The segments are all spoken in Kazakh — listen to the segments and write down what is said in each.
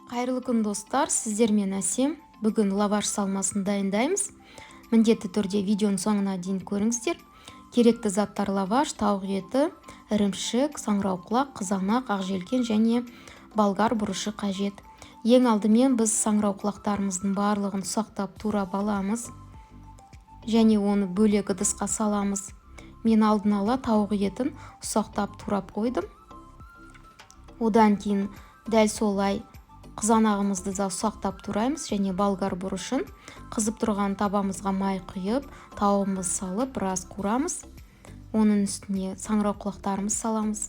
Қайырлы күн достар, сіздермен Әсем. Бүгін лаваш салмасын дайындаймыз. Міндетті түрде видеоның соңына дейін көріңіздер. Керекті заттар: лаваш, тауық еті, ірімшік, саңырауқұлақ, қызанақ, ақжелкен және болгар бұрышы қажет. Ең алдымен біз саңырауқұлақтарымыздың барлығын ұсақтап турап аламыз және оны бөлек ыдысқа саламыз. Мен алдын ала тауық етін ұсақтап турап қойдым. Одан кейін дәл солай қызанағымызды да ұсақтап тураймыз және болгар бұрышын. Қызып тұрған табамызға май құйып, тауығымызды салып, біраз қуырамыз. Оның үстіне саңырауқұлақтарымызды саламыз.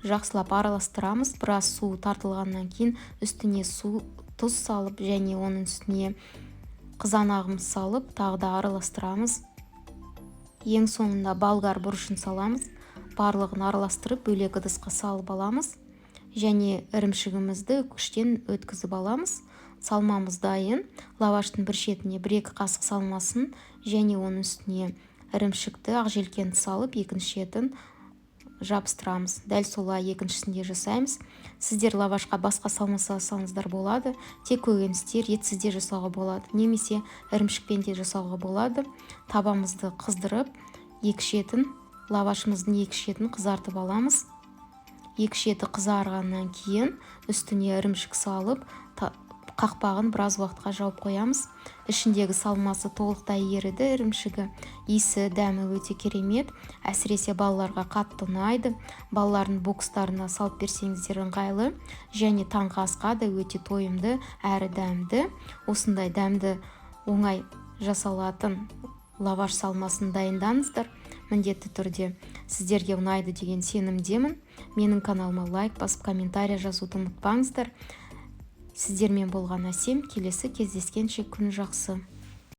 Жақсылап араластырамыз. Біраз су тартылғаннан кейін үстіне тұз салып және оның үстіне қызанағымызды салып, тағы да араластырамыз. Ең соңында болгар бұрышын саламыз. Барлығын араластырып, бөлек ыдысқа салып аламыз. Және ірімшігімізді үккіштен өткізіп аламыз. Салмамыз дайын. Лаваштың бір шетіне 1-2 қасық салмасын және оның үстіне ірімшікті, ақжелкенді салып, екінші шетін жабыстырамыз. Дәл солай екіншісінде жасаймыз. Сіздер лавашқа басқа салма салсаңыздар болады. Тек көкөністер, етсіз де жасауға болады, немесе ірімшікпен де жасауға болады. Табамызды қыздырып, лавашымыздың екі шетін қызартып аламыз. Екі шеті қызарғаннан кейін үстіне ірімшік салып, қақпағын біраз уақытқа жауып қоямыз. Ішіндегі салмасы толықтай еріді, ірімшігі. Иісі, дәмі өте керемет. Әсіресе балаларға қатты ұнайды. Балалардың бокстарына салып берсеңіздер ыңғайлы. Және таңғы асқа да өте тойымды әрі дәмді. Осындай дәмді, оңай жасалатын лаваш салмасын дайындаңыздар. Міндетті түрде сіздерге ұнайды деген сенімдемін. Менің каналыма лайк басып, комментария жазуды ұмытпаңыздар. Сіздермен болған Әсем. Келесі кездескенше күн жақсы.